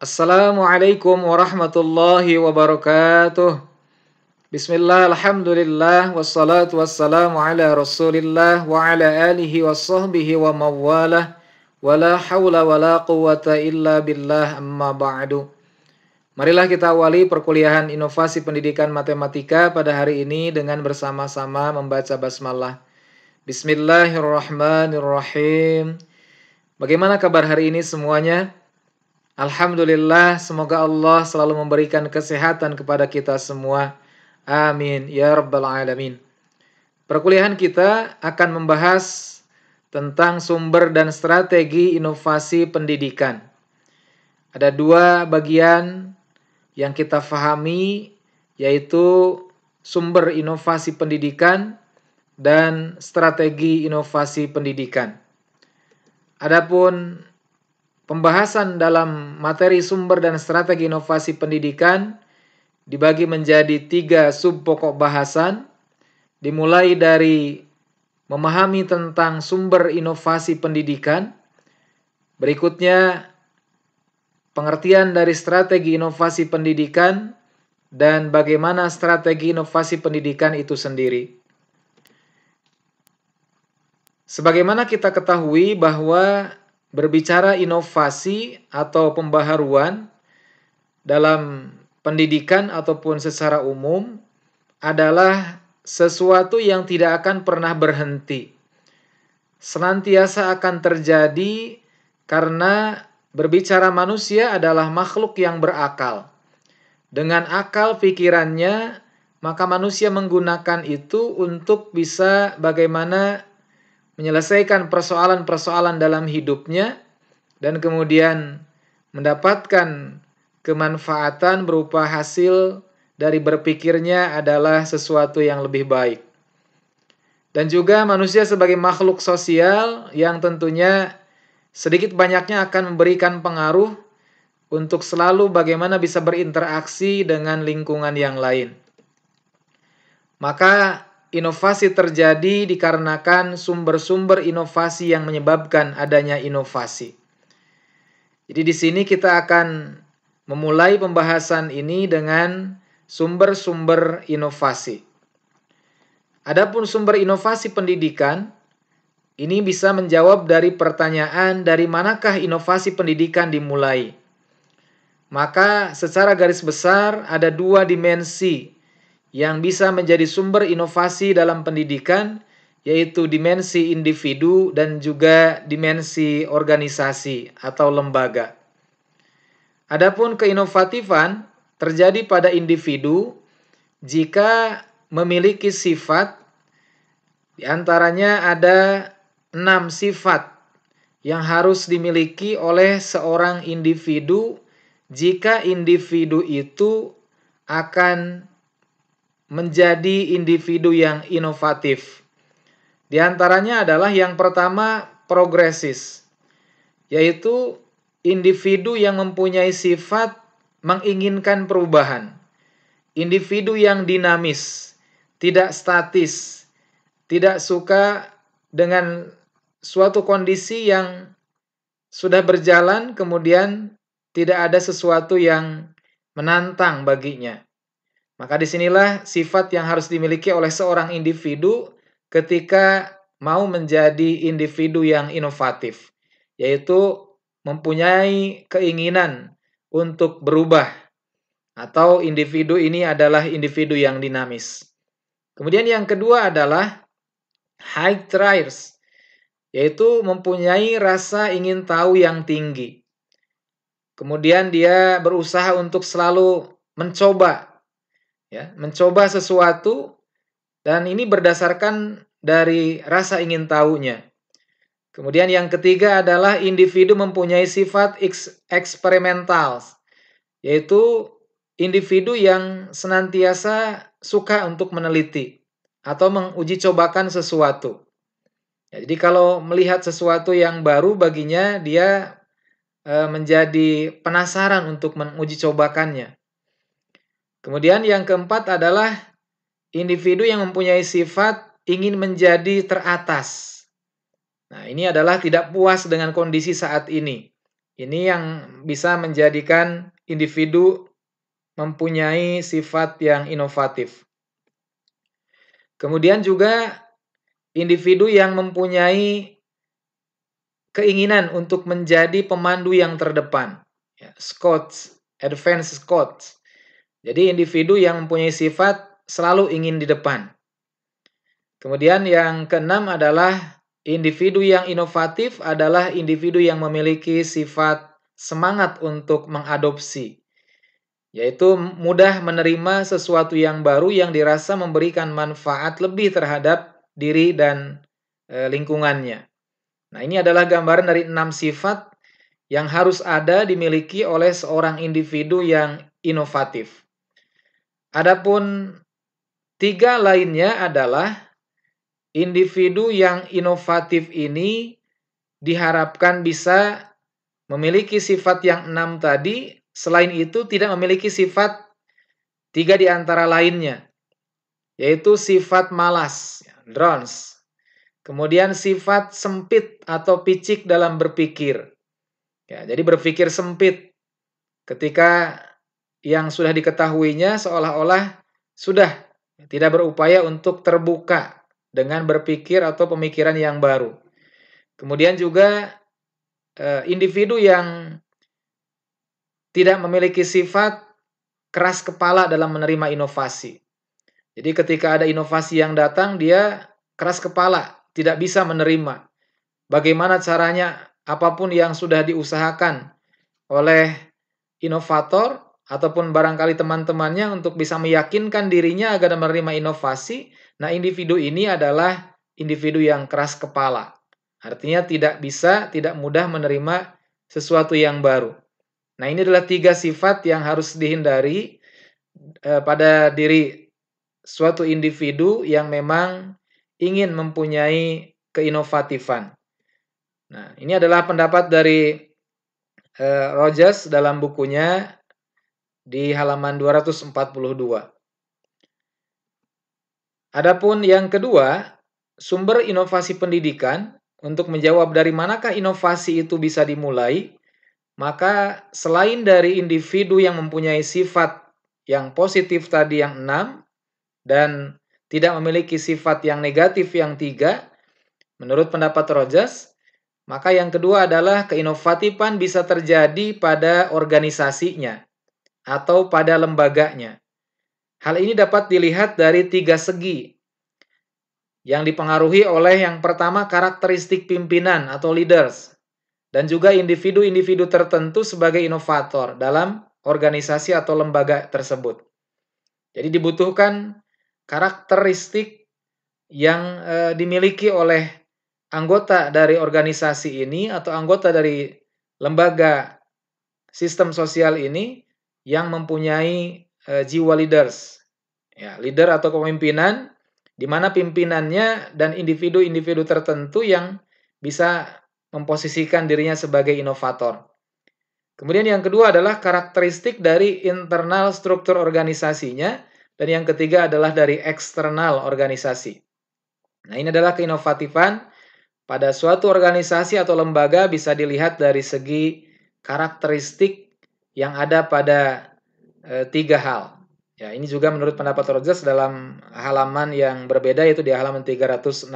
Assalamualaikum warahmatullahi wabarakatuh. Bismillah, alhamdulillah, wassalatu wassalamu ala rasulillah wa ala alihi wa sahbihi wa mawalah, wa la hawla wa la quwata illa billah amma ba'du. Marilah kita awali perkuliahan inovasi pendidikan matematika pada hari ini dengan bersama-sama membaca basmalah. Bismillahirrahmanirrahim. Bagaimana kabar hari ini semuanya? Alhamdulillah, semoga Allah selalu memberikan kesehatan kepada kita semua. Amin ya rabbal alamin. Perkuliahan kita akan membahas tentang sumber dan strategi inovasi pendidikan. Ada dua bagian yang kita fahami, yaitu sumber inovasi pendidikan dan strategi inovasi pendidikan. Adapun pembahasan dalam materi sumber dan strategi inovasi pendidikan dibagi menjadi 3 sub pokok bahasan, dimulai dari memahami tentang sumber inovasi pendidikan, berikutnya pengertian dari strategi inovasi pendidikan, dan bagaimana strategi inovasi pendidikan itu sendiri. Sebagaimana kita ketahui bahwa berbicara inovasi atau pembaharuan dalam pendidikan ataupun secara umum adalah sesuatu yang tidak akan pernah berhenti. Senantiasa akan terjadi karena berbicara manusia adalah makhluk yang berakal. Dengan akal pikirannya, maka manusia menggunakan itu untuk bisa bagaimana menyelesaikan persoalan-persoalan dalam hidupnya dan kemudian mendapatkan kemanfaatan berupa hasil dari berpikirnya adalah sesuatu yang lebih baik. Dan juga manusia sebagai makhluk sosial yang tentunya sedikit banyaknya akan memberikan pengaruh untuk selalu bagaimana bisa berinteraksi dengan lingkungan yang lain. Maka inovasi terjadi dikarenakan sumber-sumber inovasi yang menyebabkan adanya inovasi. Jadi di sini kita akan memulai pembahasan ini dengan sumber-sumber inovasi. Adapun sumber inovasi pendidikan, ini bisa menjawab dari pertanyaan dari manakah inovasi pendidikan dimulai. Maka secara garis besar ada 2 dimensi yang bisa menjadi sumber inovasi dalam pendidikan, yaitu dimensi individu dan juga dimensi organisasi atau lembaga. Adapun keinovatifan terjadi pada individu jika memiliki sifat, diantaranya ada 6 sifat yang harus dimiliki oleh seorang individu jika individu itu akan menjadi individu yang inovatif. Di antaranya adalah yang pertama progresis, yaitu individu yang mempunyai sifat menginginkan perubahan. Individu yang dinamis, tidak statis, tidak suka dengan suatu kondisi yang sudah berjalan kemudian tidak ada sesuatu yang menantang baginya. Maka disinilah sifat yang harus dimiliki oleh seorang individu ketika mau menjadi individu yang inovatif, yaitu mempunyai keinginan untuk berubah, atau individu ini adalah individu yang dinamis. Kemudian yang kedua adalah high drives, yaitu mempunyai rasa ingin tahu yang tinggi. Kemudian dia berusaha untuk selalu mencoba sesuatu, dan ini berdasarkan dari rasa ingin tahunya. Kemudian yang ketiga adalah individu mempunyai sifat eksperimental, yaitu individu yang senantiasa suka untuk meneliti atau menguji cobakan sesuatu. Jadi kalau melihat sesuatu yang baru baginya, dia menjadi penasaran untuk menguji cobakannya. Kemudian yang keempat adalah individu yang mempunyai sifat ingin menjadi teratas. Nah, ini adalah tidak puas dengan kondisi saat ini. Ini yang bisa menjadikan individu mempunyai sifat yang inovatif. Kemudian juga individu yang mempunyai keinginan untuk menjadi pemandu yang terdepan. Ya, Scouts, Advanced Scouts. Jadi individu yang mempunyai sifat selalu ingin di depan. Kemudian yang keenam adalah individu yang inovatif adalah individu yang memiliki sifat semangat untuk mengadopsi, yaitu mudah menerima sesuatu yang baru yang dirasa memberikan manfaat lebih terhadap diri dan lingkungannya. Nah, ini adalah gambaran dari 6 sifat yang harus ada dimiliki oleh seorang individu yang inovatif. Adapun 3 lainnya adalah individu yang inovatif ini diharapkan bisa memiliki sifat yang 6 tadi, selain itu tidak memiliki sifat 3 di antara lainnya, yaitu sifat malas, drowns. Kemudian sifat sempit atau picik dalam berpikir. Ya, jadi berpikir sempit ketika yang sudah diketahuinya seolah-olah sudah tidak berupaya untuk terbuka dengan berpikir atau pemikiran yang baru. Kemudian juga individu yang tidak memiliki sifat keras kepala dalam menerima inovasi. Jadi ketika ada inovasi yang datang, dia keras kepala, tidak bisa menerima. Bagaimana caranya apapun yang sudah diusahakan oleh inovator ataupun barangkali teman-temannya untuk bisa meyakinkan dirinya agar menerima inovasi. Nah, individu ini adalah individu yang keras kepala. Artinya tidak mudah menerima sesuatu yang baru. Nah, ini adalah 3 sifat yang harus dihindari pada diri suatu individu yang memang ingin mempunyai keinovatifan. Nah, ini adalah pendapat dari Rogers dalam bukunya di halaman 242. Adapun yang kedua, sumber inovasi pendidikan, untuk menjawab dari manakah inovasi itu bisa dimulai, maka selain dari individu yang mempunyai sifat yang positif tadi yang 6 dan tidak memiliki sifat yang negatif yang 3, menurut pendapat Rogers, maka yang kedua adalah keinovatifan bisa terjadi pada organisasinya atau pada lembaganya. Hal ini dapat dilihat dari 3 segi yang dipengaruhi oleh yang pertama karakteristik pimpinan atau leaders dan juga individu-individu tertentu sebagai inovator dalam organisasi atau lembaga tersebut. Jadi dibutuhkan karakteristik yang dimiliki oleh anggota dari organisasi ini atau anggota dari lembaga sistem sosial ini yang mempunyai jiwa leaders. Ya, leader atau kepemimpinan di mana pimpinannya dan individu-individu tertentu yang bisa memposisikan dirinya sebagai inovator. Kemudian yang kedua adalah karakteristik dari internal struktur organisasinya dan yang ketiga adalah dari eksternal organisasi. Nah, ini adalah keinovatifan pada suatu organisasi atau lembaga bisa dilihat dari segi karakteristik yang ada pada 3 hal. Ya, ini juga menurut pendapat Rogers dalam halaman yang berbeda yaitu di halaman 360.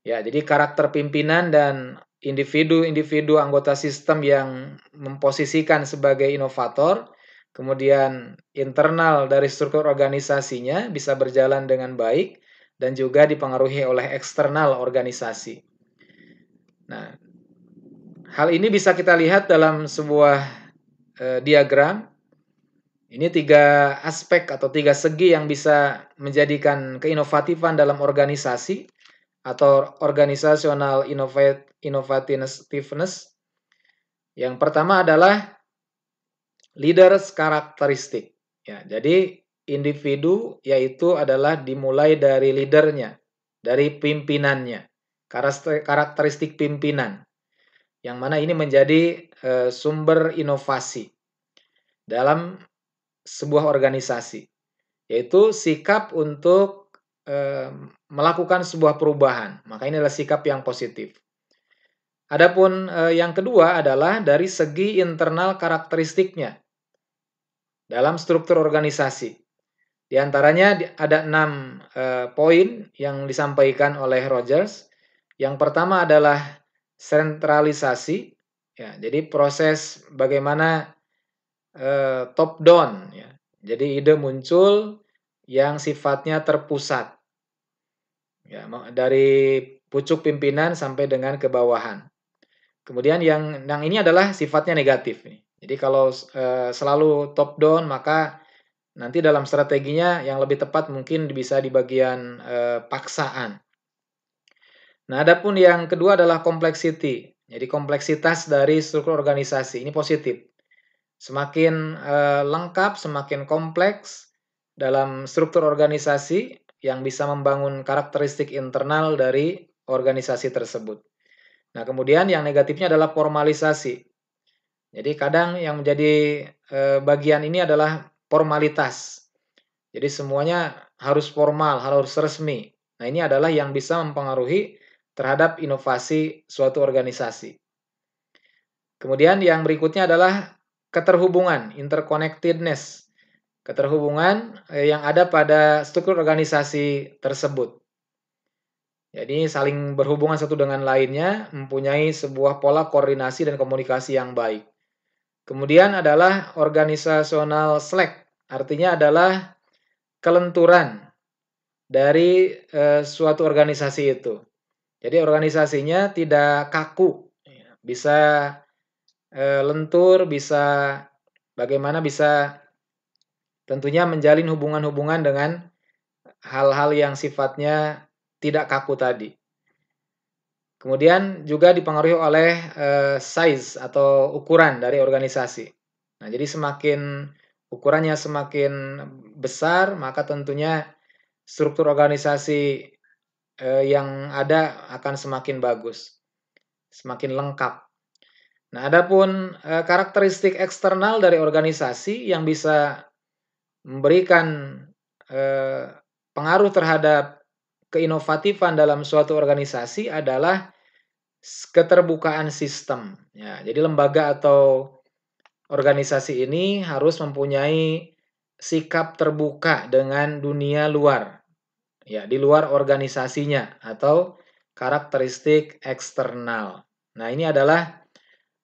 Ya, jadi karakter pimpinan dan individu-individu anggota sistem yang memposisikan sebagai inovator, kemudian internal dari struktur organisasinya bisa berjalan dengan baik dan juga dipengaruhi oleh eksternal organisasi. Nah, hal ini bisa kita lihat dalam sebuah diagram. Ini 3 aspek atau 3 segi yang bisa menjadikan keinovatifan dalam organisasi atau organizational innovativeness. Yang pertama adalah leaders karakteristik. Ya, jadi individu yaitu adalah dimulai dari leadernya, dari pimpinannya, karakteristik pimpinan, yang mana ini menjadi sumber inovasi dalam sebuah organisasi, yaitu sikap untuk melakukan sebuah perubahan. Maka ini adalah sikap yang positif. Adapun yang kedua adalah dari segi internal karakteristiknya dalam struktur organisasi. Di antaranya ada 6 poin yang disampaikan oleh Rogers. Yang pertama adalah sentralisasi, ya. Jadi proses bagaimana top down, ya. Jadi ide muncul yang sifatnya terpusat, ya, dari pucuk pimpinan sampai dengan ke bawahan. Kemudian yang ini adalah sifatnya negatif nih. Jadi kalau selalu top down, maka nanti dalam strateginya yang lebih tepat mungkin bisa di bagian paksaan. Nah, adapun yang kedua adalah complexity. Jadi kompleksitas dari struktur organisasi ini positif. Semakin lengkap, semakin kompleks dalam struktur organisasi yang bisa membangun karakteristik internal dari organisasi tersebut. Nah, kemudian yang negatifnya adalah formalisasi. Jadi kadang yang menjadi bagian ini adalah formalitas. Jadi semuanya harus formal, harus resmi. Nah, ini adalah yang bisa mempengaruhi terhadap inovasi suatu organisasi. Kemudian yang berikutnya adalah keterhubungan, interconnectedness. Keterhubungan yang ada pada struktur organisasi tersebut. Jadi saling berhubungan satu dengan lainnya, mempunyai sebuah pola koordinasi dan komunikasi yang baik. Kemudian adalah organisasional slack, artinya adalah kelenturan dari suatu organisasi itu. Jadi organisasinya tidak kaku, bisa lentur, bisa bagaimana bisa tentunya menjalin hubungan-hubungan dengan hal-hal yang sifatnya tidak kaku tadi. Kemudian juga dipengaruhi oleh size atau ukuran dari organisasi. Nah, jadi semakin ukurannya semakin besar, maka tentunya struktur organisasi yang ada akan semakin bagus, semakin lengkap. Nah, adapun karakteristik eksternal dari organisasi yang bisa memberikan pengaruh terhadap keinovatifan dalam suatu organisasi adalah keterbukaan sistem. Ya, jadi lembaga atau organisasi ini harus mempunyai sikap terbuka dengan dunia luar. Ya, di luar organisasinya atau karakteristik eksternal. Nah, ini adalah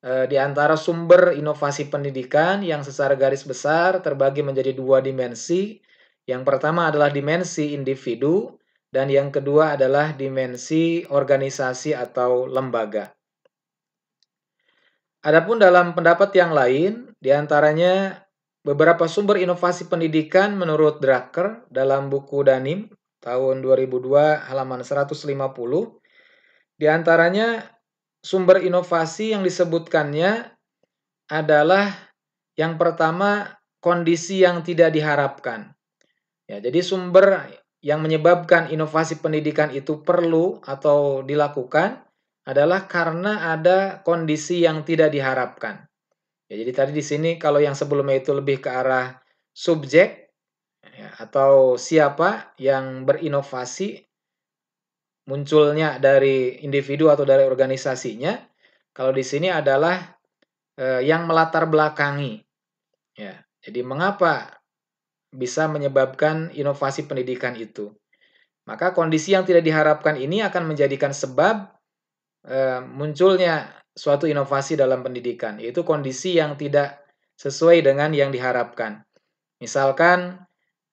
di antara sumber inovasi pendidikan yang secara garis besar terbagi menjadi 2 dimensi. Yang pertama adalah dimensi individu dan yang kedua adalah dimensi organisasi atau lembaga. Adapun dalam pendapat yang lain, di antaranya beberapa sumber inovasi pendidikan menurut Drucker dalam buku Danim tahun 2002 halaman 150, di antaranya sumber inovasi yang disebutkannya adalah yang pertama kondisi yang tidak diharapkan. Ya, jadi sumber yang menyebabkan inovasi pendidikan itu perlu atau dilakukan adalah karena ada kondisi yang tidak diharapkan. Ya, jadi tadi di sini kalau yang sebelumnya itu lebih ke arah subjek, ya, atau siapa yang berinovasi munculnya dari individu atau dari organisasinya. Kalau di sini adalah yang melatar belakangi. Ya, jadi mengapa bisa menyebabkan inovasi pendidikan itu? Maka kondisi yang tidak diharapkan ini akan menjadikan sebab munculnya suatu inovasi dalam pendidikan, yaitu kondisi yang tidak sesuai dengan yang diharapkan. Misalkan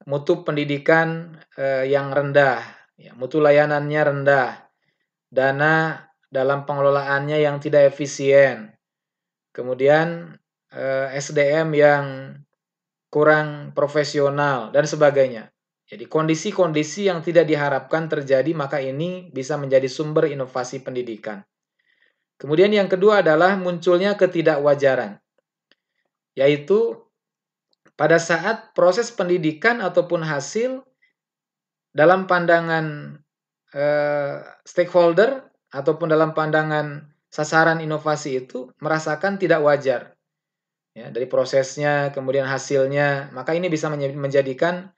mutu pendidikan yang rendah, ya, mutu layanannya rendah, dana dalam pengelolaannya yang tidak efisien, kemudian SDM yang kurang profesional, dan sebagainya. Jadi kondisi-kondisi yang tidak diharapkan terjadi, maka ini bisa menjadi sumber inovasi pendidikan. Kemudian yang kedua adalah munculnya ketidakwajaran, yaitu pada saat proses pendidikan ataupun hasil dalam pandangan stakeholder ataupun dalam pandangan sasaran inovasi itu merasakan tidak wajar. Ya, dari prosesnya, kemudian hasilnya, maka ini bisa menjadikan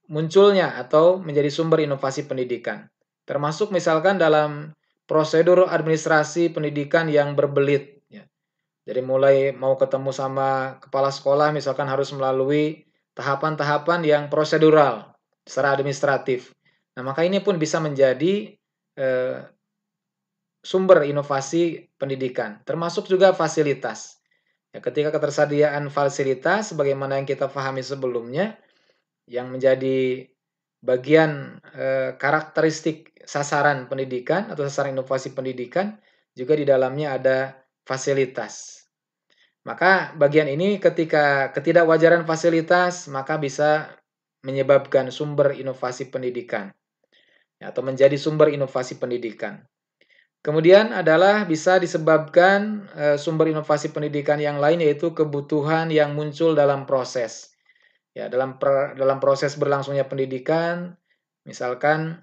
munculnya atau menjadi sumber inovasi pendidikan. Termasuk misalkan dalam prosedur administrasi pendidikan yang berbelit. Ya. Jadi mulai mau ketemu sama kepala sekolah misalkan harus melalui tahapan-tahapan yang prosedural secara administratif. Nah, maka ini pun bisa menjadi eh, sumber inovasi pendidikan, termasuk juga fasilitas. Ya, ketika ketersediaan fasilitas, sebagaimana yang kita pahami sebelumnya, yang menjadi bagian karakteristik sasaran pendidikan atau sasaran inovasi pendidikan, juga di dalamnya ada fasilitas. Maka bagian ini ketika ketidakwajaran fasilitas, maka bisa menyebabkan sumber inovasi pendidikan, ya, atau menjadi sumber inovasi pendidikan. Kemudian adalah bisa disebabkan sumber inovasi pendidikan yang lain, yaitu kebutuhan yang muncul dalam proses. Ya, dalam proses berlangsungnya pendidikan, misalkan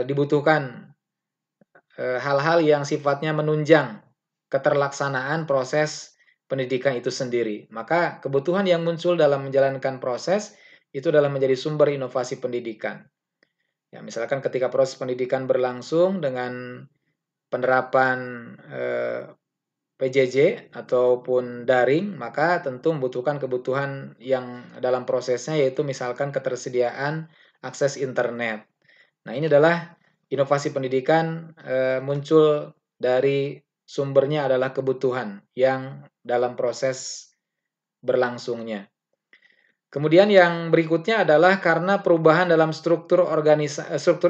dibutuhkan hal-hal yang sifatnya menunjang keterlaksanaan proses pendidikan itu sendiri. Maka kebutuhan yang muncul dalam menjalankan proses itu adalah menjadi sumber inovasi pendidikan. Ya, misalkan ketika proses pendidikan berlangsung dengan penerapan PJJ ataupun daring, maka tentu membutuhkan kebutuhan yang dalam prosesnya, yaitu misalkan ketersediaan akses internet. Nah, ini adalah inovasi pendidikan muncul dari sumbernya adalah kebutuhan yang dalam proses berlangsungnya. Kemudian yang berikutnya adalah karena perubahan dalam struktur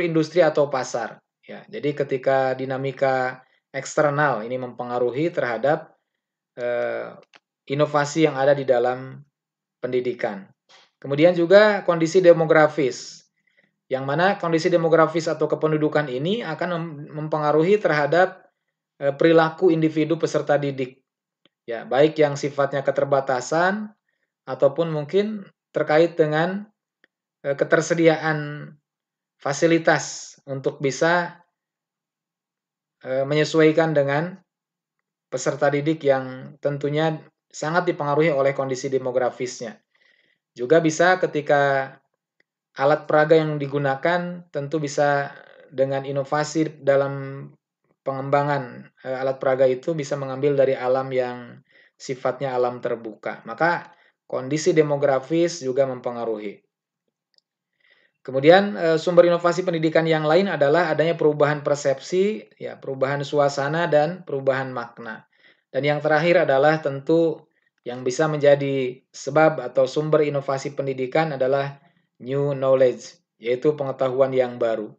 industri atau pasar. Ya, jadi ketika dinamika eksternal ini mempengaruhi terhadap inovasi yang ada di dalam pendidikan. Kemudian juga kondisi demografis, yang mana kondisi demografis atau kependudukan ini akan mempengaruhi terhadap perilaku individu peserta didik. Ya, baik yang sifatnya keterbatasan ataupun mungkin terkait dengan ketersediaan fasilitas untuk bisa menyesuaikan dengan peserta didik yang tentunya sangat dipengaruhi oleh kondisi demografisnya. Juga bisa ketika alat peraga yang digunakan tentu bisa dengan inovasi dalam pengembangan alat peraga itu bisa mengambil dari alam yang sifatnya alam terbuka. Maka kondisi demografis juga mempengaruhi. Kemudian sumber inovasi pendidikan yang lain adalah adanya perubahan persepsi, ya, perubahan suasana dan perubahan makna. Dan yang terakhir adalah tentu yang bisa menjadi sebab atau sumber inovasi pendidikan adalah new knowledge, yaitu pengetahuan yang baru.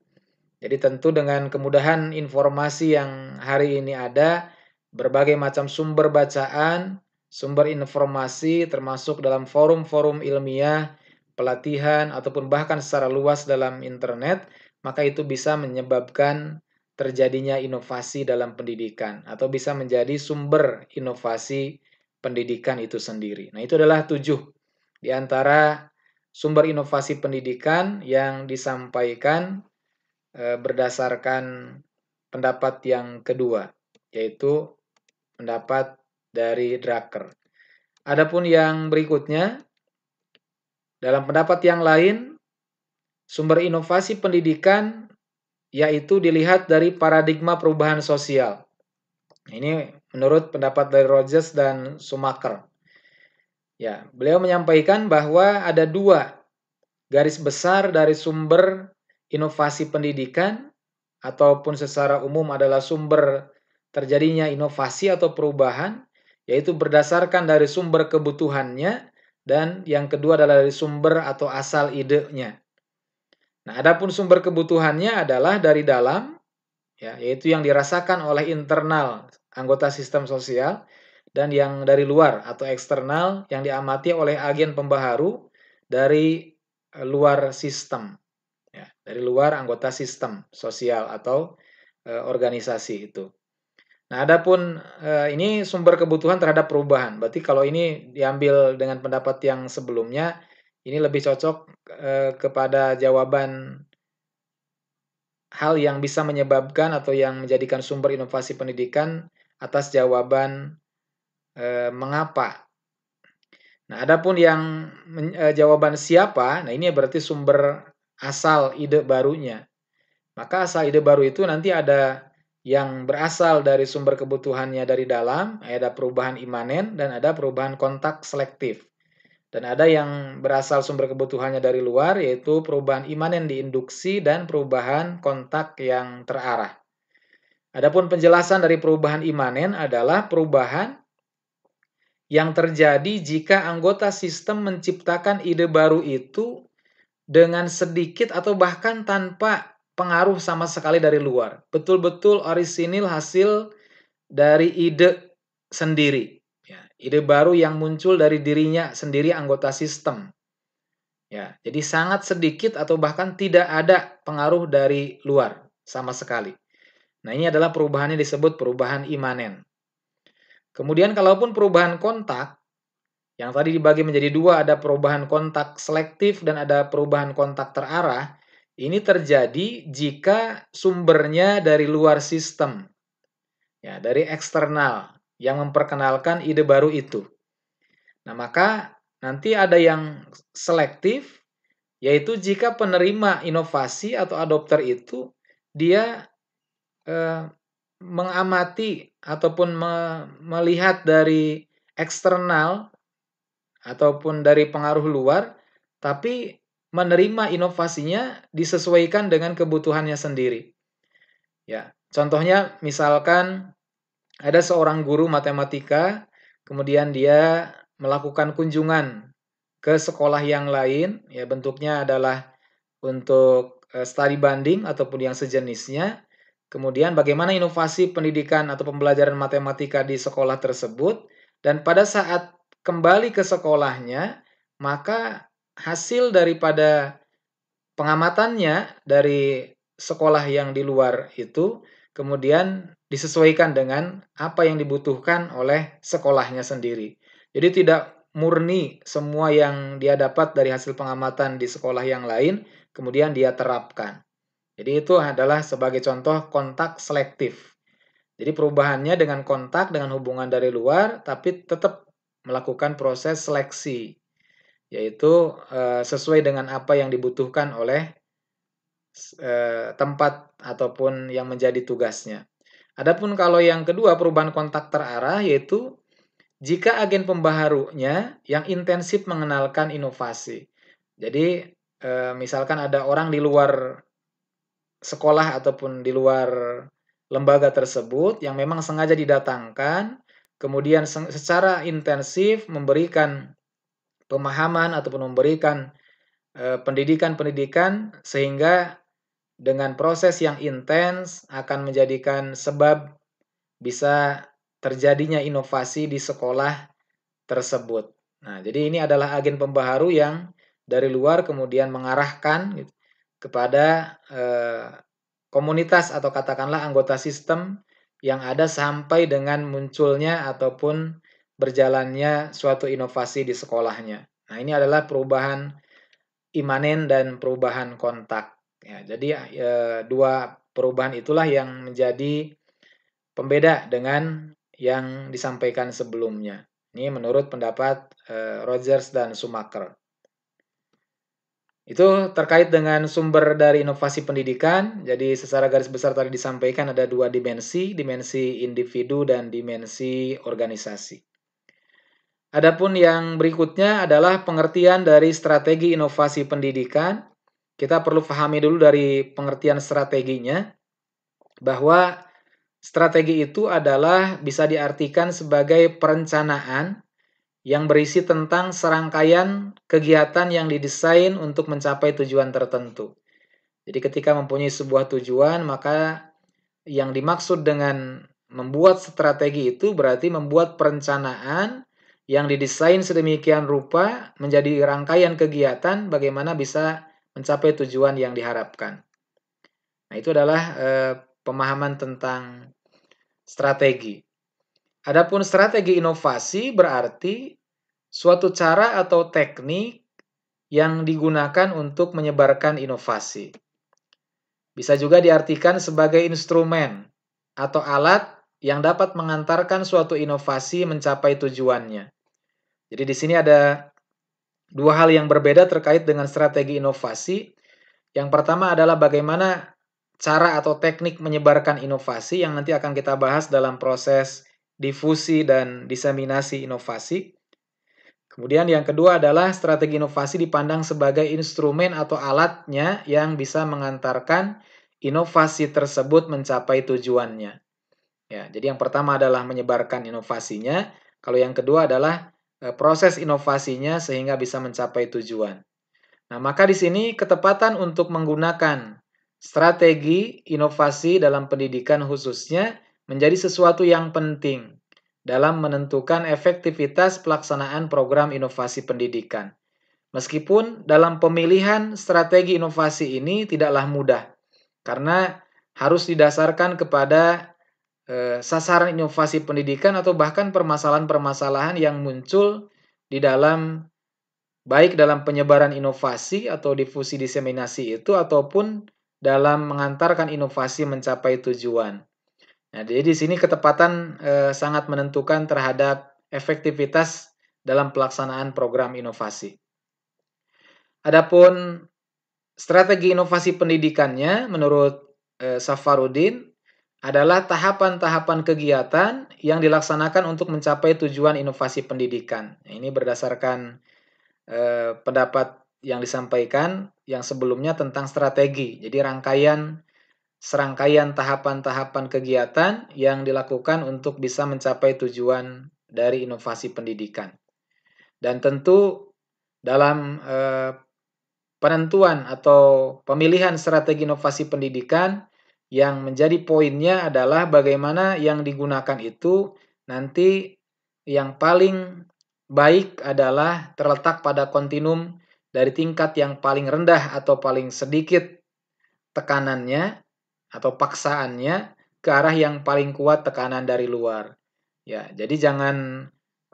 Jadi tentu dengan kemudahan informasi yang hari ini ada, berbagai macam sumber bacaan, sumber informasi termasuk dalam forum-forum ilmiah, pelatihan, ataupun bahkan secara luas dalam internet, maka itu bisa menyebabkan terjadinya inovasi dalam pendidikan atau bisa menjadi sumber inovasi pendidikan itu sendiri. Nah, itu adalah 7 di antara sumber inovasi pendidikan yang disampaikan berdasarkan pendapat yang kedua, yaitu pendapat dari Drucker. Adapun yang berikutnya, dalam pendapat yang lain, sumber inovasi pendidikan yaitu dilihat dari paradigma perubahan sosial. Ini menurut pendapat dari Rogers dan Schumacher. Ya, beliau menyampaikan bahwa ada 2 garis besar dari sumber inovasi pendidikan ataupun secara umum adalah sumber terjadinya inovasi atau perubahan, yaitu berdasarkan dari sumber kebutuhannya, dan yang kedua adalah dari sumber atau asal idenya. Nah, adapun sumber kebutuhannya adalah dari dalam, ya, yaitu yang dirasakan oleh internal anggota sistem sosial, dan yang dari luar atau eksternal yang diamati oleh agen pembaharu dari luar sistem, ya, dari luar anggota sistem sosial atau organisasi itu. Nah, adapun ini sumber kebutuhan terhadap perubahan. Berarti kalau ini diambil dengan pendapat yang sebelumnya, ini lebih cocok kepada jawaban hal yang bisa menyebabkan atau yang menjadikan sumber inovasi pendidikan atas jawaban mengapa. Nah, adapun yang jawaban siapa, nah ini berarti sumber asal ide barunya. Maka asal ide baru itu nanti ada yang berasal dari sumber kebutuhannya dari dalam, ada perubahan imanen, dan ada perubahan kontak selektif. Dan ada yang berasal sumber kebutuhannya dari luar, yaitu perubahan imanen diinduksi dan perubahan kontak yang terarah. Adapun penjelasan dari perubahan imanen adalah perubahan yang terjadi jika anggota sistem menciptakan ide baru itu dengan sedikit atau bahkan tanpa pengaruh sama sekali dari luar. Betul-betul orisinil hasil dari ide sendiri. Ya, ide baru yang muncul dari dirinya sendiri anggota sistem. Ya, jadi sangat sedikit atau bahkan tidak ada pengaruh dari luar sama sekali. Nah, ini adalah perubahannya disebut perubahan imanen. Kemudian kalaupun perubahan kontak, yang tadi dibagi menjadi dua, ada perubahan kontak selektif dan ada perubahan kontak terarah. Ini terjadi jika sumbernya dari luar sistem, ya, dari eksternal yang memperkenalkan ide baru itu. Nah, maka nanti ada yang selektif, yaitu jika penerima inovasi atau adopter itu dia mengamati ataupun melihat dari eksternal ataupun dari pengaruh luar, tapi menerima inovasinya disesuaikan dengan kebutuhannya sendiri. Ya, contohnya misalkan ada seorang guru matematika, kemudian dia melakukan kunjungan ke sekolah yang lain, ya bentuknya adalah untuk studi banding ataupun yang sejenisnya. Kemudian bagaimana inovasi pendidikan atau pembelajaran matematika di sekolah tersebut, dan pada saat kembali ke sekolahnya, maka hasil daripada pengamatannya dari sekolah yang di luar itu kemudian disesuaikan dengan apa yang dibutuhkan oleh sekolahnya sendiri. Jadi tidak murni semua yang dia dapat dari hasil pengamatan di sekolah yang lain kemudian dia terapkan. Jadi itu adalah sebagai contoh kontak selektif. Jadi perubahannya dengan kontak, dengan hubungan dari luar, tapi tetap melakukan proses seleksi, yaitu sesuai dengan apa yang dibutuhkan oleh tempat ataupun yang menjadi tugasnya. Adapun kalau yang kedua perubahan kontak terarah, yaitu jika agen pembaharunya yang intensif mengenalkan inovasi. Jadi misalkan ada orang di luar sekolah ataupun di luar lembaga tersebut yang memang sengaja didatangkan, kemudian secara intensif memberikan pemahaman ataupun memberikan pendidikan-pendidikan sehingga dengan proses yang intens akan menjadikan sebab bisa terjadinya inovasi di sekolah tersebut. Nah, jadi ini adalah agen pembaharu yang dari luar kemudian mengarahkan gitu, kepada komunitas atau katakanlah anggota sistem yang ada sampai dengan munculnya ataupun berjalannya suatu inovasi di sekolahnya. Nah, ini adalah perubahan imanen dan perubahan kontak. Ya, jadi dua perubahan itulah yang menjadi pembeda dengan yang disampaikan sebelumnya. Ini menurut pendapat Rogers dan Schumacher. Itu terkait dengan sumber dari inovasi pendidikan. Jadi secara garis besar tadi disampaikan ada dua dimensi, dimensi individu dan dimensi organisasi. Adapun yang berikutnya adalah pengertian dari strategi inovasi pendidikan. Kita perlu pahami dulu dari pengertian strateginya, bahwa strategi itu adalah bisa diartikan sebagai perencanaan yang berisi tentang serangkaian kegiatan yang didesain untuk mencapai tujuan tertentu. Jadi ketika mempunyai sebuah tujuan, maka yang dimaksud dengan membuat strategi itu berarti membuat perencanaan yang didesain sedemikian rupa menjadi rangkaian kegiatan bagaimana bisa mencapai tujuan yang diharapkan. Nah, itu adalah pemahaman tentang strategi. Adapun strategi inovasi berarti suatu cara atau teknik yang digunakan untuk menyebarkan inovasi. Bisa juga diartikan sebagai instrumen atau alat yang dapat mengantarkan suatu inovasi mencapai tujuannya. Jadi di sini ada dua hal yang berbeda terkait dengan strategi inovasi. Yang pertama adalah bagaimana cara atau teknik menyebarkan inovasi yang nanti akan kita bahas dalam proses difusi dan diseminasi inovasi. Kemudian yang kedua adalah strategi inovasi dipandang sebagai instrumen atau alatnya yang bisa mengantarkan inovasi tersebut mencapai tujuannya. Ya, jadi yang pertama adalah menyebarkan inovasinya, kalau yang kedua adalah proses inovasinya sehingga bisa mencapai tujuan. Nah, maka di sini ketepatan untuk menggunakan strategi inovasi dalam pendidikan khususnya menjadi sesuatu yang penting dalam menentukan efektivitas pelaksanaan program inovasi pendidikan. Meskipun dalam pemilihan strategi inovasi ini tidaklah mudah, karena harus didasarkan kepada sasaran inovasi pendidikan atau bahkan permasalahan-permasalahan yang muncul di dalam baik dalam penyebaran inovasi atau difusi diseminasi itu ataupun dalam mengantarkan inovasi mencapai tujuan. Nah, jadi di sini ketepatan sangat menentukan terhadap efektivitas dalam pelaksanaan program inovasi. Adapun strategi inovasi pendidikannya menurut Safarudin adalah tahapan-tahapan kegiatan yang dilaksanakan untuk mencapai tujuan inovasi pendidikan. Ini berdasarkan pendapat yang disampaikan yang sebelumnya tentang strategi. Jadi serangkaian tahapan-tahapan kegiatan yang dilakukan untuk bisa mencapai tujuan dari inovasi pendidikan. Dan tentu dalam penentuan atau pemilihan strategi inovasi pendidikan yang menjadi poinnya adalah bagaimana yang digunakan itu nanti yang paling baik adalah terletak pada kontinum dari tingkat yang paling rendah atau paling sedikit tekanannya atau paksaannya ke arah yang paling kuat tekanan dari luar. Ya, jadi jangan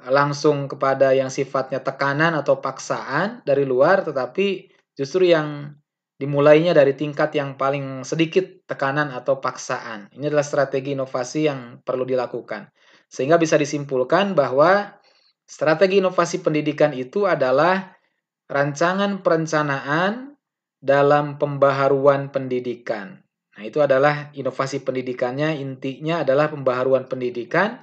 langsung kepada yang sifatnya tekanan atau paksaan dari luar, tetapi justru yang dimulainya dari tingkat yang paling sedikit tekanan atau paksaan. Ini adalah strategi inovasi yang perlu dilakukan. Sehingga bisa disimpulkan bahwa strategi inovasi pendidikan itu adalah rancangan perencanaan dalam pembaharuan pendidikan. Nah, itu adalah inovasi pendidikannya, intinya adalah pembaharuan pendidikan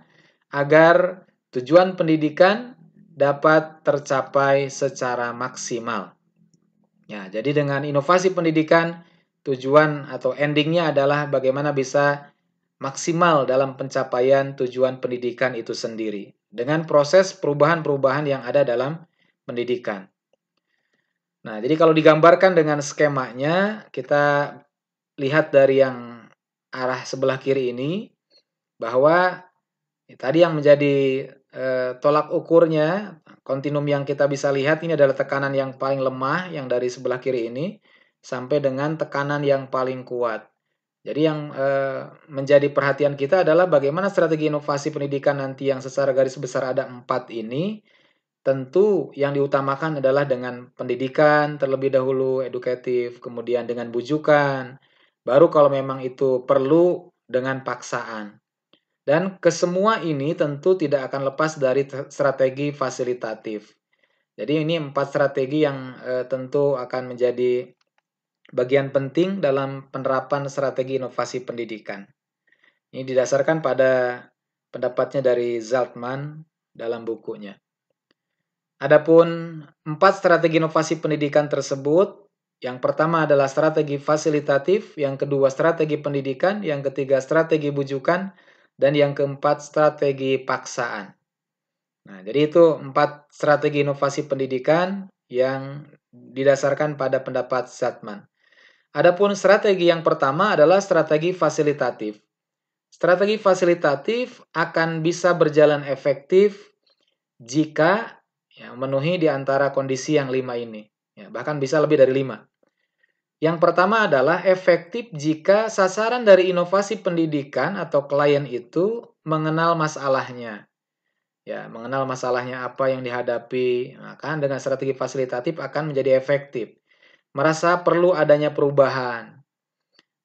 agar tujuan pendidikan dapat tercapai secara maksimal. Ya, jadi dengan inovasi pendidikan, tujuan atau endingnya adalah bagaimana bisa maksimal dalam pencapaian tujuan pendidikan itu sendiri dengan proses perubahan-perubahan yang ada dalam pendidikan. Nah, jadi kalau digambarkan dengan skemanya, kita lihat dari yang arah sebelah kiri ini, bahwa tadi yang menjadi tolak ukurnya, kontinum yang kita bisa lihat ini adalah tekanan yang paling lemah, yang dari sebelah kiri ini, sampai dengan tekanan yang paling kuat. Jadi yang menjadi perhatian kita adalah bagaimana strategi inovasi pendidikan nanti yang secara garis besar ada 4 ini, tentu yang diutamakan adalah dengan pendidikan terlebih dahulu, edukatif, kemudian dengan bujukan, baru kalau memang itu perlu dengan paksaan. Dan kesemua ini tentu tidak akan lepas dari strategi fasilitatif. Jadi ini 4 strategi yang tentu akan menjadi bagian penting dalam penerapan strategi inovasi pendidikan. Ini didasarkan pada pendapatnya dari Zeltman dalam bukunya. Adapun 4 strategi inovasi pendidikan tersebut, yang pertama adalah strategi fasilitatif, yang kedua strategi pendidikan, yang ketiga strategi bujukan, dan yang keempat strategi paksaan. Nah, jadi itu 4 strategi inovasi pendidikan yang didasarkan pada pendapat Zeltman. Adapun strategi yang pertama adalah strategi fasilitatif. Strategi fasilitatif akan bisa berjalan efektif jika memenuhi di antara kondisi yang 5 ini. Ya, bahkan bisa lebih dari 5. Yang pertama adalah efektif jika sasaran dari inovasi pendidikan atau klien itu mengenal masalahnya. Ya, mengenal masalahnya apa yang dihadapi. Maka dengan strategi fasilitatif akan menjadi efektif. Merasa perlu adanya perubahan.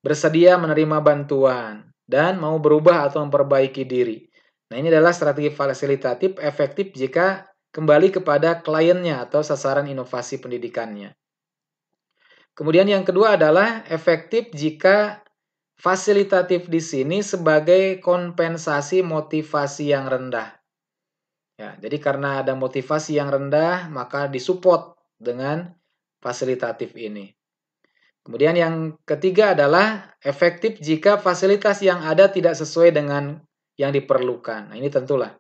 Bersedia menerima bantuan. Dan mau berubah atau memperbaiki diri. Nah, ini adalah strategi fasilitatif efektif jika kembali kepada kliennya atau sasaran inovasi pendidikannya. Kemudian yang kedua adalah efektif jika fasilitatif di sini sebagai kompensasi motivasi yang rendah. Ya, jadi karena ada motivasi yang rendah, maka disupport dengan fasilitatif ini. Kemudian yang ketiga adalah efektif jika fasilitas yang ada tidak sesuai dengan yang diperlukan. Nah, ini tentulah.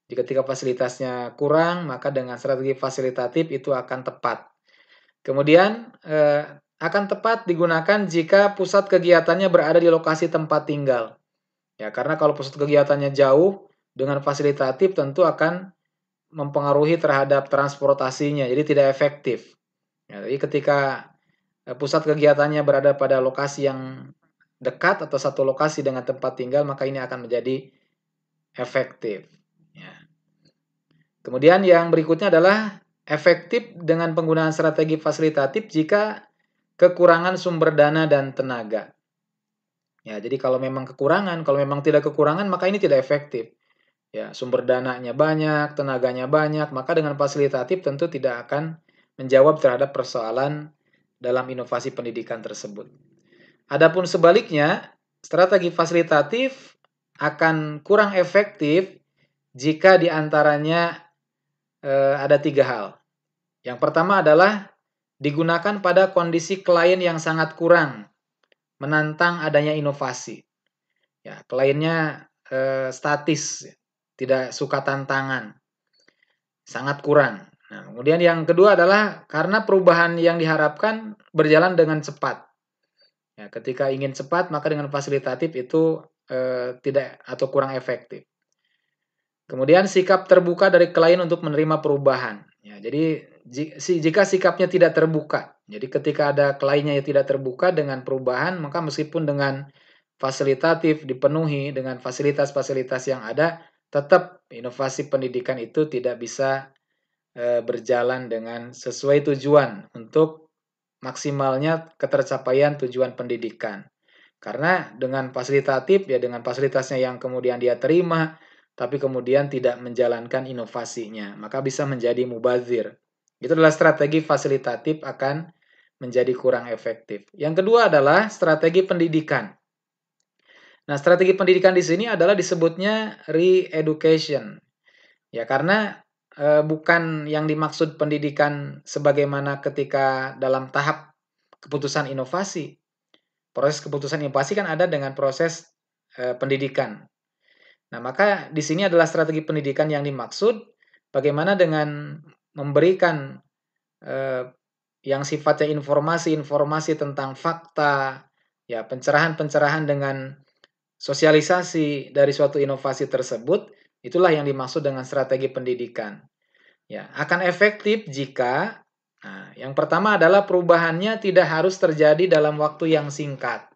Ketika fasilitasnya kurang, maka dengan strategi fasilitatif itu akan tepat. Kemudian akan tepat digunakan jika pusat kegiatannya berada di lokasi tempat tinggal. Ya, karena kalau pusat kegiatannya jauh, dengan fasilitatif tentu akan mempengaruhi terhadap transportasinya, jadi tidak efektif. Ya, jadi ketika pusat kegiatannya berada pada lokasi yang dekat atau satu lokasi dengan tempat tinggal, maka ini akan menjadi efektif. Ya. Kemudian yang berikutnya adalah efektif dengan penggunaan strategi fasilitatif jika kekurangan sumber dana dan tenaga. Ya, jadi kalau memang kekurangan, kalau memang tidak kekurangan, maka ini tidak efektif. Ya, sumber dananya banyak, tenaganya banyak, maka dengan fasilitatif tentu tidak akan menjawab terhadap persoalan dalam inovasi pendidikan tersebut. Adapun sebaliknya, strategi fasilitatif akan kurang efektif jika diantaranya ada 3 hal. Yang pertama adalah digunakan pada kondisi klien yang sangat kurang, menantang adanya inovasi. Ya, kliennya statis, tidak suka tantangan, sangat kurang. Nah, kemudian yang kedua adalah karena perubahan yang diharapkan berjalan dengan cepat. Ya, ketika ingin cepat, maka dengan fasilitatif itu tidak atau kurang efektif. Kemudian sikap terbuka dari klien untuk menerima perubahan. Ya, jadi jika sikapnya tidak terbuka, jadi ketika ada kliennya yang tidak terbuka dengan perubahan, maka meskipun dengan fasilitatif dipenuhi dengan fasilitas-fasilitas yang ada, tetap inovasi pendidikan itu tidak bisa berjalan dengan sesuai tujuan untuk maksimalnya ketercapaian tujuan pendidikan. Karena dengan fasilitatif, ya dengan fasilitasnya yang kemudian dia terima, tapi kemudian tidak menjalankan inovasinya, maka bisa menjadi mubazir. Itu adalah strategi fasilitatif akan menjadi kurang efektif. Yang kedua adalah strategi pendidikan. Nah, strategi pendidikan di sini adalah disebutnya re-education. Ya, karena bukan yang dimaksud pendidikan sebagaimana ketika dalam tahap keputusan inovasi. Proses keputusan inovasi kan ada dengan proses pendidikan. Nah, maka di sini adalah strategi pendidikan yang dimaksud bagaimana dengan memberikan yang sifatnya informasi-informasi tentang fakta, ya pencerahan-pencerahan dengan sosialisasi dari suatu inovasi tersebut, itulah yang dimaksud dengan strategi pendidikan. Ya, akan efektif jika yang pertama adalah perubahannya tidak harus terjadi dalam waktu yang singkat.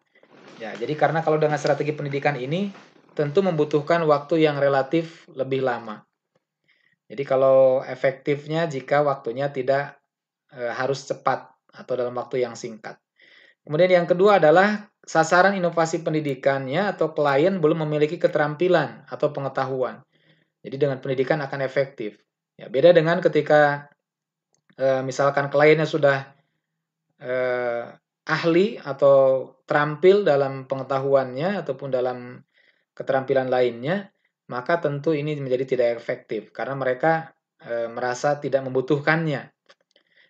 Ya, jadi karena kalau dengan strategi pendidikan ini tentu membutuhkan waktu yang relatif lebih lama. Jadi kalau efektifnya jika waktunya tidak harus cepat atau dalam waktu yang singkat. Kemudian yang kedua adalah sasaran inovasi pendidikannya atau klien belum memiliki keterampilan atau pengetahuan. Jadi dengan pendidikan akan efektif. Ya, beda dengan ketika misalkan kliennya sudah ahli atau terampil dalam pengetahuannya ataupun dalam keterampilan lainnya, maka tentu ini menjadi tidak efektif karena mereka merasa tidak membutuhkannya.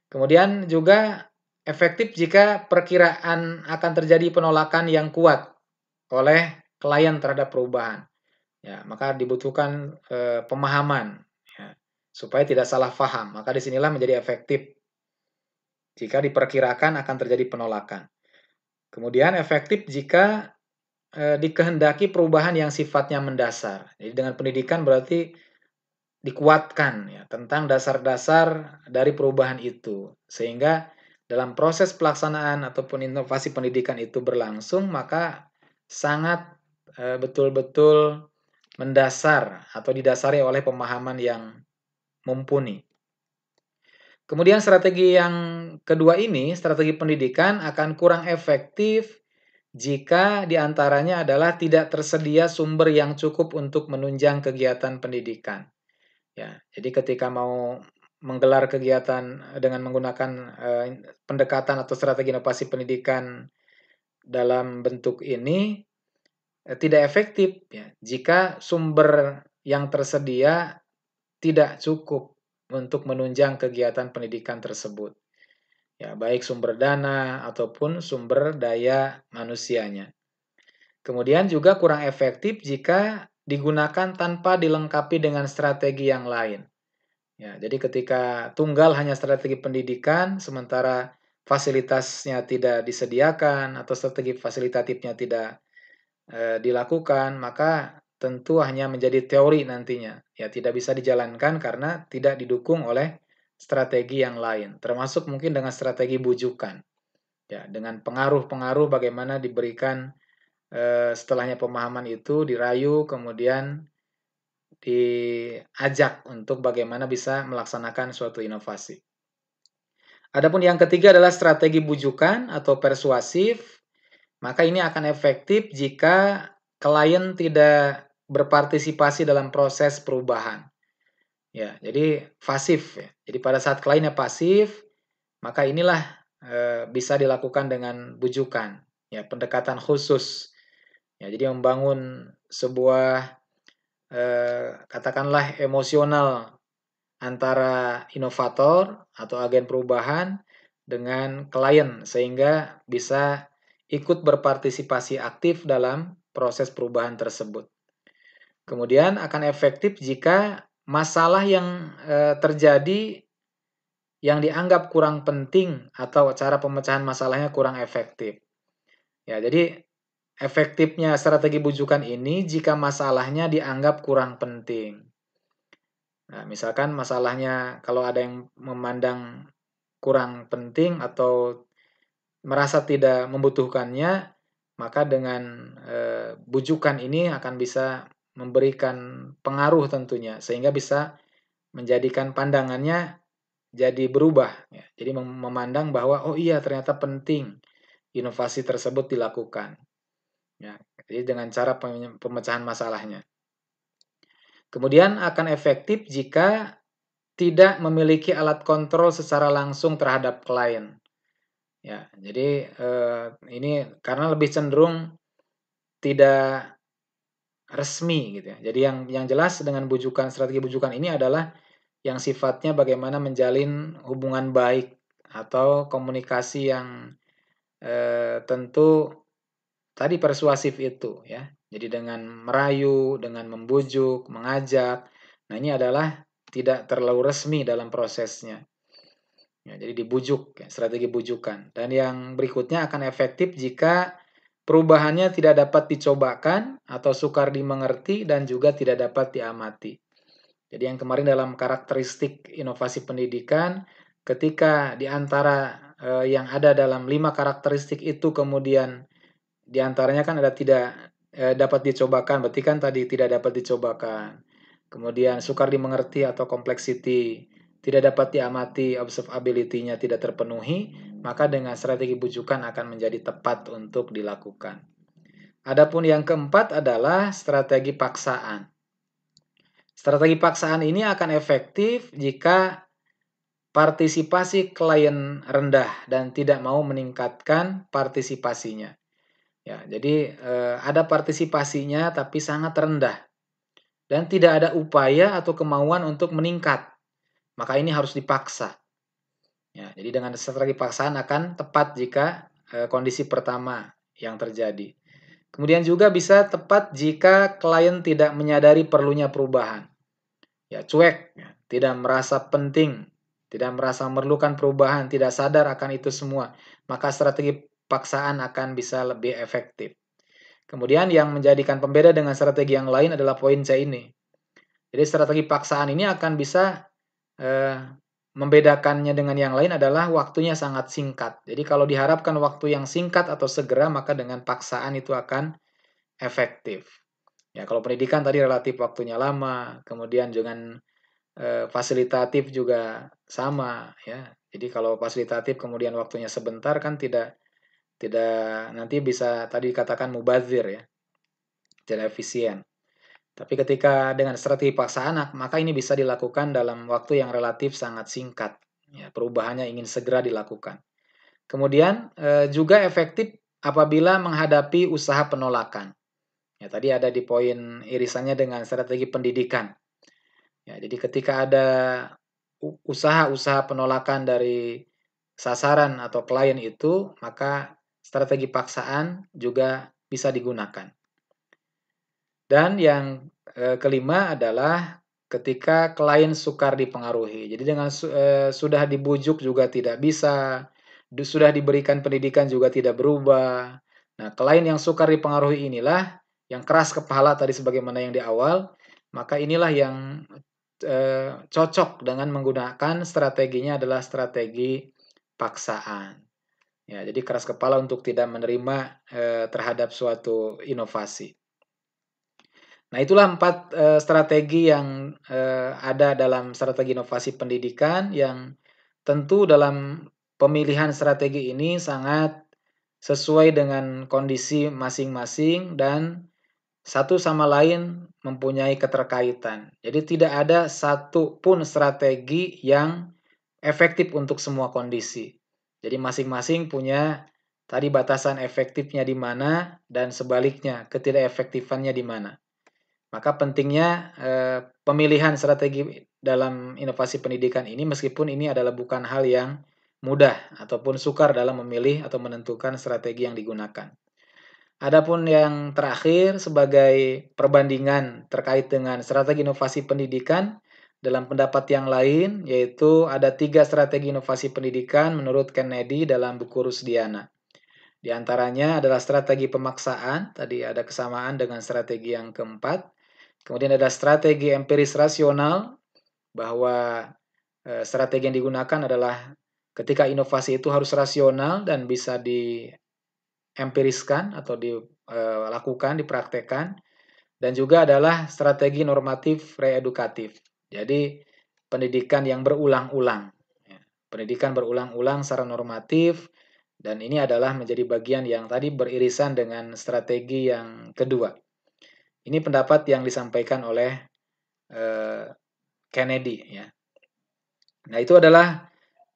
Kemudian juga efektif jika perkiraan akan terjadi penolakan yang kuat oleh klien terhadap perubahan. Ya, maka dibutuhkan pemahaman ya, supaya tidak salah paham. Maka disinilah menjadi efektif jika diperkirakan akan terjadi penolakan. Kemudian efektif jika dikehendaki perubahan yang sifatnya mendasar. Jadi dengan pendidikan berarti dikuatkan ya tentang dasar-dasar dari perubahan itu. Sehingga dalam proses pelaksanaan ataupun inovasi pendidikan itu berlangsung, maka sangat betul-betul mendasar atau didasari oleh pemahaman yang mumpuni. Kemudian strategi yang kedua ini, strategi pendidikan akan kurang efektif jika diantaranya adalah tidak tersedia sumber yang cukup untuk menunjang kegiatan pendidikan. Ya, jadi ketika mau menggelar kegiatan dengan menggunakan pendekatan atau strategi inovasi pendidikan dalam bentuk ini tidak efektif ya, jika sumber yang tersedia tidak cukup untuk menunjang kegiatan pendidikan tersebut. Ya, baik sumber dana ataupun sumber daya manusianya. Kemudian juga kurang efektif jika digunakan tanpa dilengkapi dengan strategi yang lain. Ya, jadi ketika tunggal hanya strategi pendidikan, sementara fasilitasnya tidak disediakan atau strategi fasilitatifnya tidak dilakukan, maka tentu hanya menjadi teori nantinya. Ya, tidak bisa dijalankan karena tidak didukung oleh strategi yang lain, termasuk mungkin dengan strategi bujukan. Ya, dengan pengaruh-pengaruh bagaimana diberikan setelahnya pemahaman itu dirayu, kemudian diajak untuk bagaimana bisa melaksanakan suatu inovasi. Adapun yang ketiga adalah strategi bujukan atau persuasif, maka ini akan efektif jika klien tidak berpartisipasi dalam proses perubahan. Ya, jadi pasif ya. Jadi pada saat kliennya pasif, maka inilah bisa dilakukan dengan bujukan, ya, pendekatan khusus. Ya, jadi membangun sebuah katakanlah emosional antara inovator atau agen perubahan dengan klien sehingga bisa ikut berpartisipasi aktif dalam proses perubahan tersebut. Kemudian akan efektif jika masalah yang terjadi yang dianggap kurang penting atau cara pemecahan masalahnya kurang efektif. Ya, jadi efektifnya strategi bujukan ini jika masalahnya dianggap kurang penting. Nah, misalkan masalahnya kalau ada yang memandang kurang penting atau merasa tidak membutuhkannya, maka dengan bujukan ini akan bisa memberikan pengaruh tentunya, sehingga bisa menjadikan pandangannya jadi berubah. Ya. Jadi memandang bahwa, oh iya ternyata penting inovasi tersebut dilakukan. Ya. Jadi dengan cara pemecahan masalahnya. Kemudian akan efektif jika tidak memiliki alat kontrol secara langsung terhadap klien. Ya, jadi ini karena lebih cenderung tidak resmi gitu ya. Jadi yang jelas dengan strategi bujukan ini adalah yang sifatnya bagaimana menjalin hubungan baik atau komunikasi yang tentu tadi persuasif itu ya. Jadi dengan merayu, dengan membujuk, mengajak. Nah, ini adalah tidak terlalu resmi dalam prosesnya. Ya, jadi dibujuk, ya, strategi bujukan. Dan yang berikutnya akan efektif jika perubahannya tidak dapat dicobakan atau sukar dimengerti dan juga tidak dapat diamati. Jadi yang kemarin dalam karakteristik inovasi pendidikan, ketika di antara yang ada dalam 5 karakteristik itu kemudian di antaranya kan ada tidak dapat dicobakan, berarti kan tadi tidak dapat dicobakan. Kemudian sukar dimengerti atau complexity, tidak dapat diamati, observability-nya tidak terpenuhi, maka dengan strategi bujukan akan menjadi tepat untuk dilakukan. Adapun yang keempat adalah strategi paksaan. Strategi paksaan ini akan efektif jika partisipasi klien rendah dan tidak mau meningkatkan partisipasinya. Ya, jadi ada partisipasinya tapi sangat rendah dan tidak ada upaya atau kemauan untuk meningkat. Maka ini harus dipaksa. Ya, jadi dengan strategi paksaan akan tepat jika kondisi pertama yang terjadi. Kemudian juga bisa tepat jika klien tidak menyadari perlunya perubahan. Ya, cuek, ya, tidak merasa penting, tidak merasa memerlukan perubahan, tidak sadar akan itu semua. Maka strategi paksaan akan bisa lebih efektif. Kemudian yang menjadikan pembeda dengan strategi yang lain adalah poin C ini. Jadi strategi paksaan ini akan bisa membedakannya dengan yang lain adalah waktunya sangat singkat. Jadi kalau diharapkan waktu yang singkat atau segera, maka dengan paksaan itu akan efektif. Ya, kalau pendidikan tadi relatif waktunya lama, kemudian dengan fasilitatif juga sama ya. Jadi kalau fasilitatif kemudian waktunya sebentar kan tidak nanti bisa tadi dikatakan mubazir ya, tidak efisien. Tapi ketika dengan strategi paksaan, maka ini bisa dilakukan dalam waktu yang relatif sangat singkat. Ya, perubahannya ingin segera dilakukan. Kemudian juga efektif apabila menghadapi usaha penolakan. Ya, tadi ada di poin irisannya dengan strategi pendidikan. Ya, jadi ketika ada usaha-usaha penolakan dari sasaran atau klien itu, maka strategi paksaan juga bisa digunakan. Dan yang kelima adalah ketika klien sukar dipengaruhi. Jadi dengan sudah dibujuk juga tidak bisa, sudah diberikan pendidikan juga tidak berubah. Nah, klien yang sukar dipengaruhi inilah yang keras kepala tadi sebagaimana yang di awal, maka inilah yang cocok dengan menggunakan strateginya adalah strategi paksaan. Ya, jadi keras kepala untuk tidak menerima terhadap suatu inovasi. Nah, itulah 4 strategi yang ada dalam strategi inovasi pendidikan yang tentu dalam pemilihan strategi ini sangat sesuai dengan kondisi masing-masing dan satu sama lain mempunyai keterkaitan. Jadi tidak ada satu pun strategi yang efektif untuk semua kondisi. Jadi masing-masing punya tadi batasan efektifnya di mana dan sebaliknya ketidakefektifannya di mana. Maka pentingnya pemilihan strategi dalam inovasi pendidikan ini meskipun ini adalah bukan hal yang mudah ataupun sukar dalam memilih atau menentukan strategi yang digunakan. Adapun yang terakhir sebagai perbandingan terkait dengan strategi inovasi pendidikan dalam pendapat yang lain yaitu ada 3 strategi inovasi pendidikan menurut Kennedy dalam buku Rusdiana. Di antaranya adalah strategi pemaksaan, tadi ada kesamaan dengan strategi yang keempat. Kemudian ada strategi empiris rasional, bahwa strategi yang digunakan adalah ketika inovasi itu harus rasional dan bisa diempiriskan atau dilakukan, dipraktekkan. Dan juga adalah strategi normatif reedukatif. Jadi pendidikan yang berulang-ulang. Pendidikan berulang-ulang secara normatif, dan ini adalah menjadi bagian yang tadi beririsan dengan strategi yang kedua. Ini pendapat yang disampaikan oleh Kennedy. Ya. Nah, itu adalah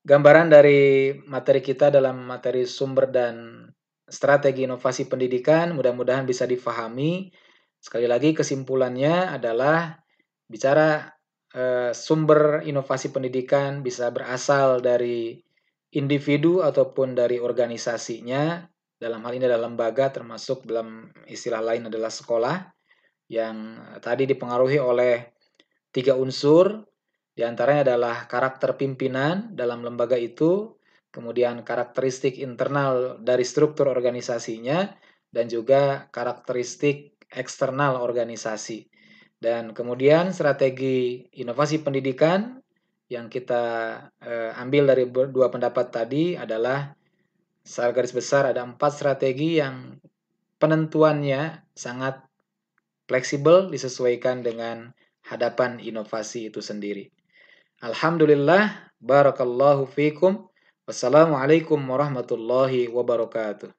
gambaran dari materi kita dalam materi sumber dan strategi inovasi pendidikan. Mudah-mudahan bisa difahami. Sekali lagi kesimpulannya adalah bicara sumber inovasi pendidikan bisa berasal dari individu ataupun dari organisasinya. Dalam hal ini adalah lembaga, termasuk dalam istilah lain adalah sekolah, yang tadi dipengaruhi oleh 3 unsur, di antaranya adalah karakter pimpinan dalam lembaga itu, kemudian karakteristik internal dari struktur organisasinya, dan juga karakteristik eksternal organisasi. Dan kemudian strategi inovasi pendidikan yang kita ambil dari 2 pendapat tadi adalah secara garis besar ada 4 strategi yang penentuannya sangat fleksibel disesuaikan dengan hadapan inovasi itu sendiri. Alhamdulillah, barakallahu fikum. Wassalamualaikum warahmatullahi wabarakatuh.